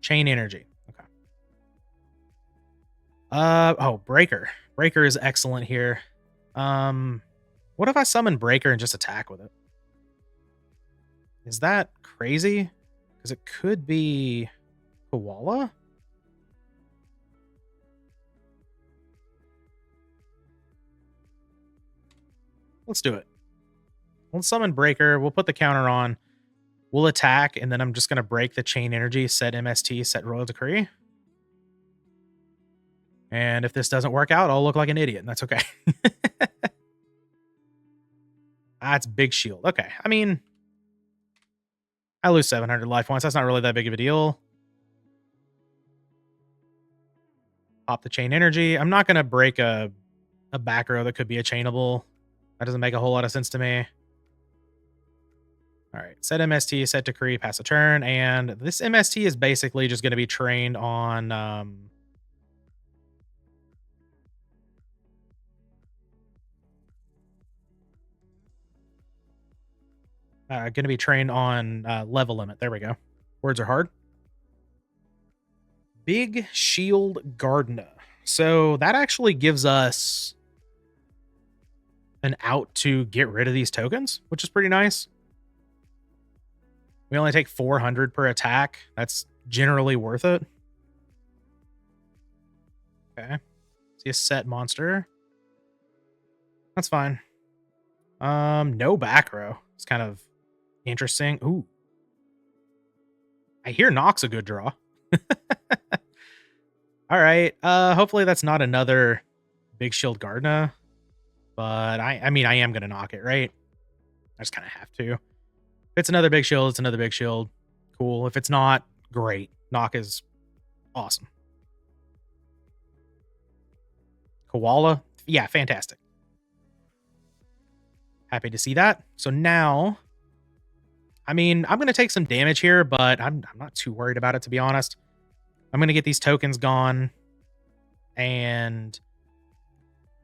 Chain Energy. Okay. Oh, Breaker. Breaker is excellent here. What if I summon Breaker and just attack with it? Is that crazy? Because it could be Koala? Let's do it. We'll summon Breaker. We'll put the counter on. We'll attack, and then I'm just going to break the Chain Energy, set MST, set Royal Decree. And if this doesn't work out, I'll look like an idiot, and that's okay. That's big shield. Okay. I mean, I lose 700 life points. That's not really that big of a deal. Pop the Chain Energy. I'm not going to break a a back row that could be a chainable. That doesn't make a whole lot of sense to me. All right, set MST, set decree, pass a turn, and this MST is basically just going to be trained on level limit. There we go. Words are hard. Big Shield Gardener. So that actually gives us an out to get rid of these tokens, which is pretty nice. We only take 400 per attack. That's generally worth it. Okay. See a set monster. That's fine. No back row. It's kind of interesting. Ooh. I hear Nox a good draw. All right. Hopefully that's not another Big Shield Gardener. But I mean, I am going to knock it, right? I just kind of have to. If it's another big shield, it's another big shield. Cool. If it's not, great. Knock is awesome. Koala. Yeah, fantastic. Happy to see that. So now, I mean, I'm going to take some damage here, but I'm not too worried about it, to be honest. I'm going to get these tokens gone. And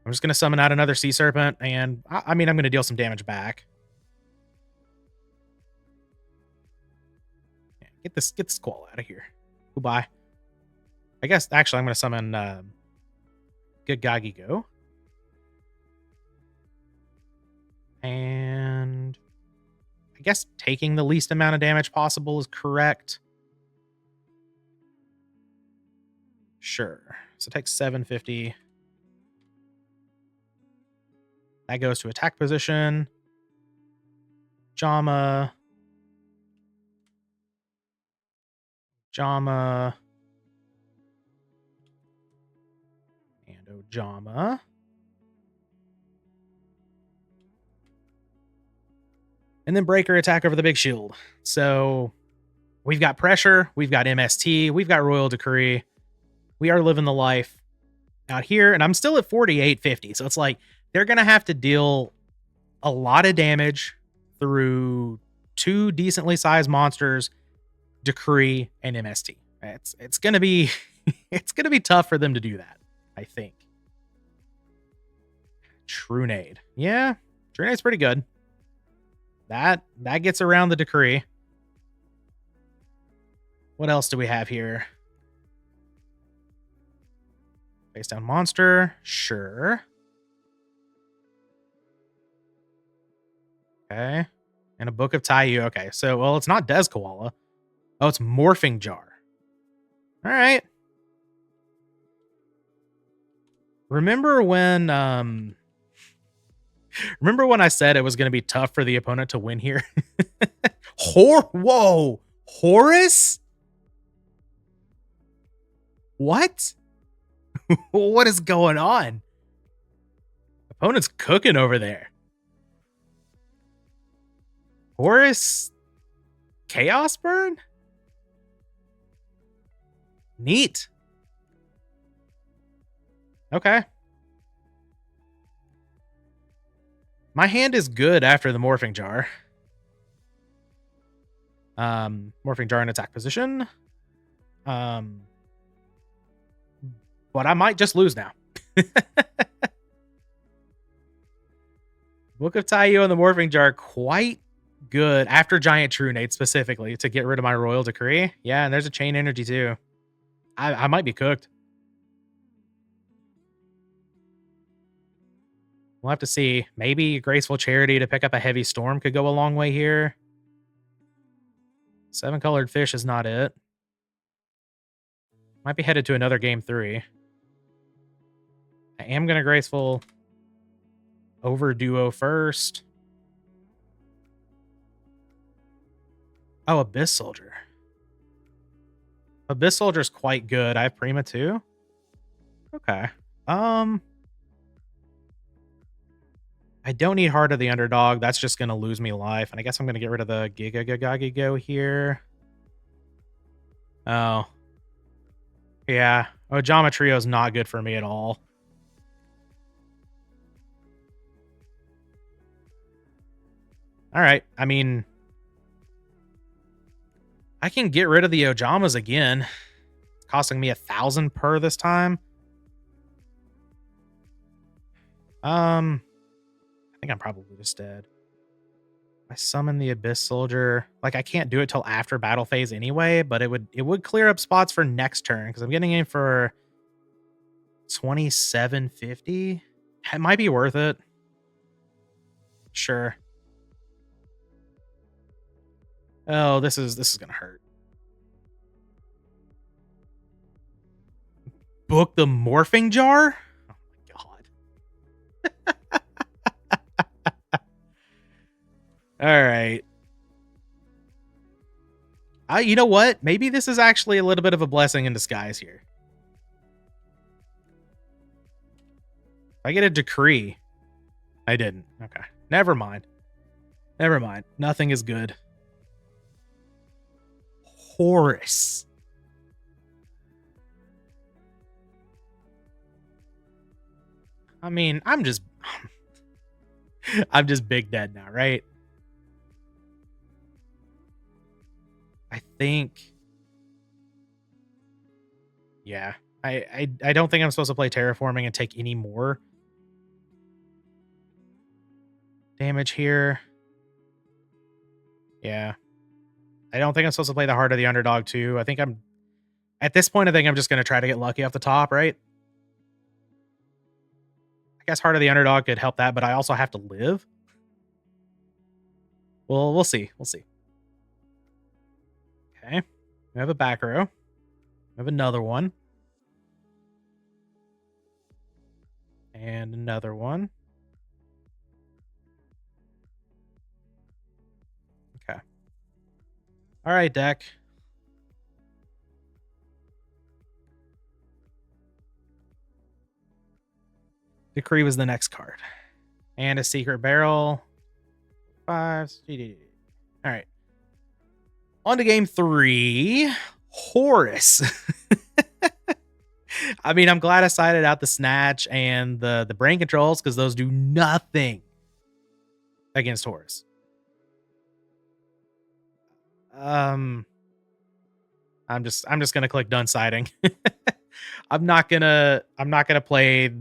I'm just going to summon out another Sea Serpent. And I mean, I'm going to deal some damage back. Get this koala out of here. Goodbye. I guess actually I'm going to summon Yugioh. And I guess taking the least amount of damage possible is correct. Sure. So take 750. That goes to attack position. Jama. And Ojama. And then Breaker attack over the big shield. So we've got pressure, we've got MST, we've got Royal Decree. We are living the life out here, and I'm still at 4850. So it's like they're going to have to deal a lot of damage through two decently sized monsters, Decree and MST. It's going to be it's going to be tough for them to do that, I think. Trunade. Yeah, Trunade's pretty good. That gets around the Decree. What else do we have here? Face down monster. Sure. Okay. And a Book of Taiyu. Okay. So, well, it's not Des Koala. Oh, it's Morphing Jar. All right. Remember when I said it was going to be tough for the opponent to win here? Whoa. Horus? What? What is going on? Opponent's cooking over there. Horus Chaos Burn? Neat. Okay. My hand is good after the Morphing Jar. Morphing Jar in attack position. But I might just lose now. Book of Taiyu and the Morphing Jar quite good after Giant Trunade specifically to get rid of my Royal Decree. Yeah, and there's a Chain Energy too. I might be cooked. We'll have to see. Maybe Graceful Charity to pick up a Heavy Storm could go a long way here. 7-colored fish is not it. Might be headed to another game 3. I am going to Graceful over Duo first. Oh, Abyss Soldier. Abyss Soldier's quite good. I have Prima too. Okay. I don't need Heart of the Underdog. That's just going to lose me life. And I guess I'm going to get rid of the Yugioh here. Oh. Yeah. Ojama Trio is not good for me at all. All right. I mean, I can get rid of the Ojamas again. It's costing me 1,000 per this time. I think I'm probably just dead. I summon the Abyss Soldier. Like, I can't do it till after battle phase anyway, but it would clear up spots for next turn because I'm getting in for 2750. It might be worth it. Sure. Oh, this is gonna hurt. Book the morphing jar? Oh my god. All right. You know what? Maybe this is actually a little bit of a blessing in disguise here. If I get a decree. I didn't. Okay. Never mind. Never mind. Nothing is good. Horus. I mean, I'm just big dead now, right? I think. Yeah. I don't think I'm supposed to play terraforming and take any more damage here. Yeah. I don't think I'm supposed to play the Heart of the Underdog too. At this point, I think I'm just going to try to get lucky off the top, right? I guess Heart of the Underdog could help that, but I also have to live. Well, we'll see. We'll see. Okay. We have a back row. We have another one. And another one. Okay. All right, deck. Decree was the next card. And a secret barrel. 5. All right. On to game 3. Horus. I mean, I'm glad I sided out the snatch and the brain controls because those do nothing against Horus. I'm just gonna click done siding. I'm not gonna play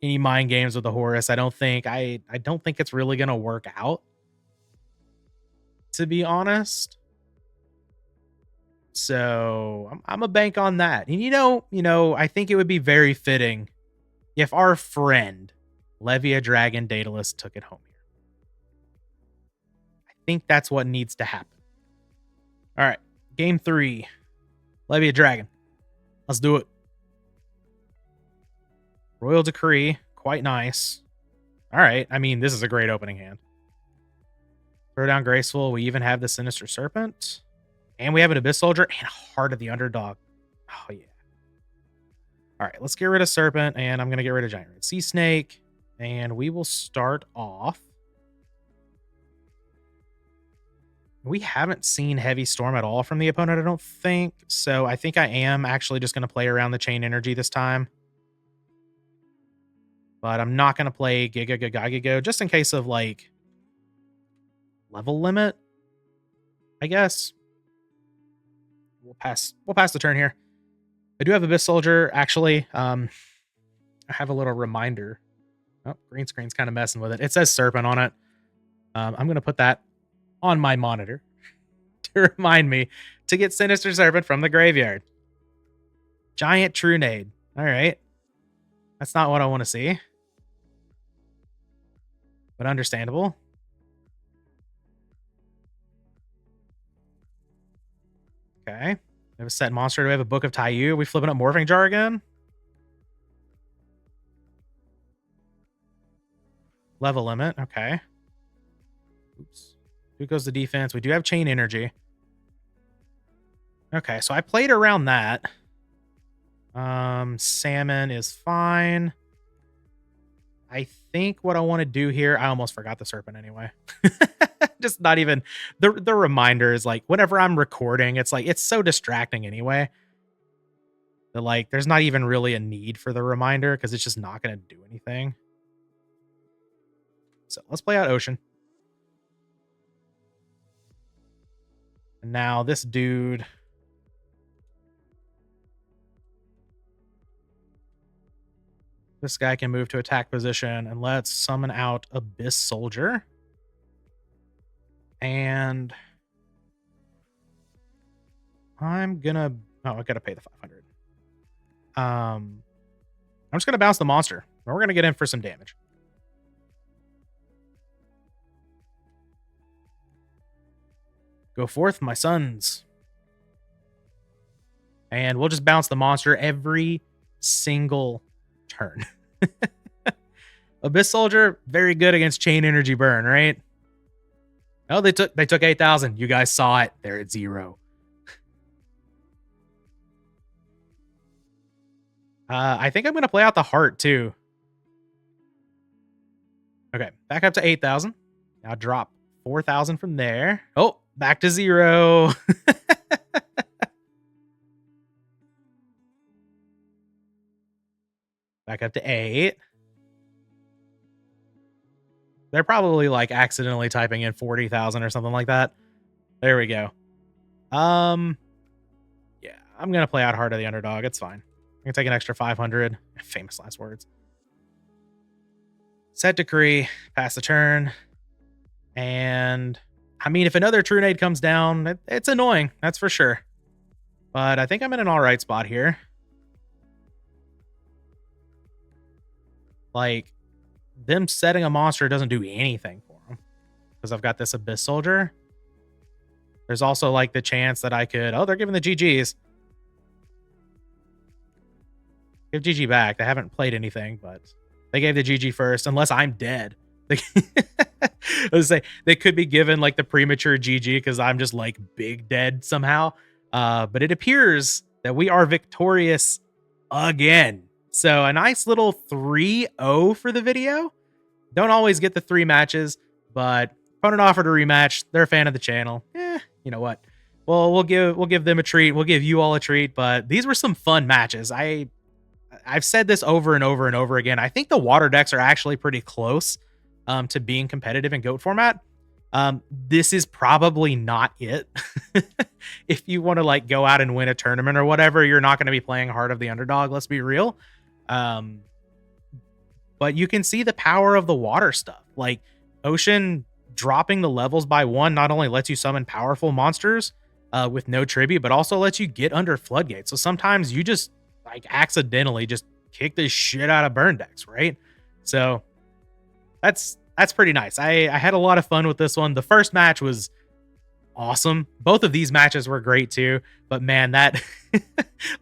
any mind games with the Horus. I don't think it's really gonna work out, to be honest. So I'm a bank on that. And you know, I think it would be very fitting if our friend Levia Dragon Daedalus took it home here. I think that's what needs to happen. All right, game 3, Levia Dragon. Let's do it. Royal Decree, quite nice. All right, I mean, this is a great opening hand. Throw down Graceful. We even have the Sinister Serpent. And we have an Abyss Soldier and Heart of the Underdog. Oh, yeah. All right, let's get rid of Serpent, and I'm going to get rid of Giant Red Sea Snake. And we will start off. We haven't seen Heavy Storm at all from the opponent, I don't think. So I think I am actually just going to play around the Chain Energy this time. But I'm not going to play Giga just in case of, like, level limit, I guess. We'll pass the turn here. I do have Abyss Soldier, actually. I have a little reminder. Oh, green screen's kind of messing with it. It says Serpent on it. I'm going to put that on my monitor to remind me to get Sinister Serpent from the graveyard. Giant Trunade. All right. That's not what I want to see. But understandable. Okay. We have a set monster. Do we have a Book of Taiyu? Are we flipping up Morphing Jar again? Level limit. Okay. Oops. Who goes to defense? We do have Chain Energy. Okay, so I played around that. Salmon is fine. I think what I want to do here, I almost forgot the Serpent anyway. Just not even the reminder is like whenever I'm recording, it's like it's so distracting anyway. That like there's not even really a need for the reminder because it's just not going to do anything. So let's play out Ocean. And now this dude, this guy can move to attack position, and let's summon out Abyss Soldier. And I'm gonna, oh, I gotta pay the 500. I'm just gonna bounce the monster. And we're gonna get in for some damage. Go forth, my sons. And we'll just bounce the monster every single turn. Abyss Soldier, very good against Chain Energy Burn, right? Oh, they took 8,000. You guys saw it. They're at 0. I think I'm gonna play out the heart too. Okay, back up to 8,000. Now drop 4,000 from there. Oh, back to 0. Back up to 8. They're probably like accidentally typing in 40,000 or something like that. There we go. Yeah, I'm gonna play out Heart of the Underdog. It's fine. I'm gonna take an extra 500. Famous last words. Set decree, pass the turn, and I mean, if another True Nade comes down, it's annoying, that's for sure. But I think I'm in an all right spot here. Like, them setting a monster doesn't do anything for them because I've got this Abyss Soldier. There's also like the chance that I could, oh, they're giving the GGs. Give GG back. They haven't played anything, but they gave the GG first, unless I'm dead. Let's say they could be given like the premature GG because I'm just like big dead somehow. But it appears that we are victorious again. So a nice little 3-0 for the video. Don't always get the 3 matches, but opponent offered a rematch. They're a fan of the channel. You know what? Well, we'll give them a treat. We'll give you all a treat. But these were some fun matches. I've said this over and over and over again. I think the water decks are actually pretty close to being competitive in GOAT format. This is probably not it. If you want to like go out and win a tournament or whatever, you're not going to be playing Heart of the Underdog. Let's be real. But you can see the power of the water stuff. Like Ocean dropping the levels by 1 not only lets you summon powerful monsters with no tribute, but also lets you get under floodgates. So sometimes you just like accidentally just kick the shit out of burn decks, right? So that's pretty nice. I had a lot of fun with this one. The first match was awesome. Both of these matches were great too, but man, that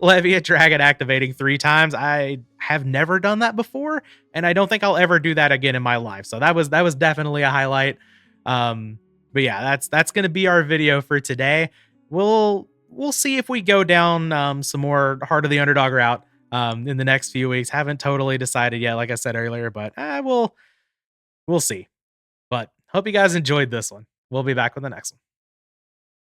Levia Dragon activating 3 times, I have never done that before, and I don't think I'll ever do that again in my life. So that was definitely a highlight. But yeah, that's gonna be our video for today. We'll see if we go down some more Heart of the Underdog route in the next few weeks. Haven't totally decided yet, like I said earlier, but we'll see. But hope you guys enjoyed this one. We'll be back with the next one.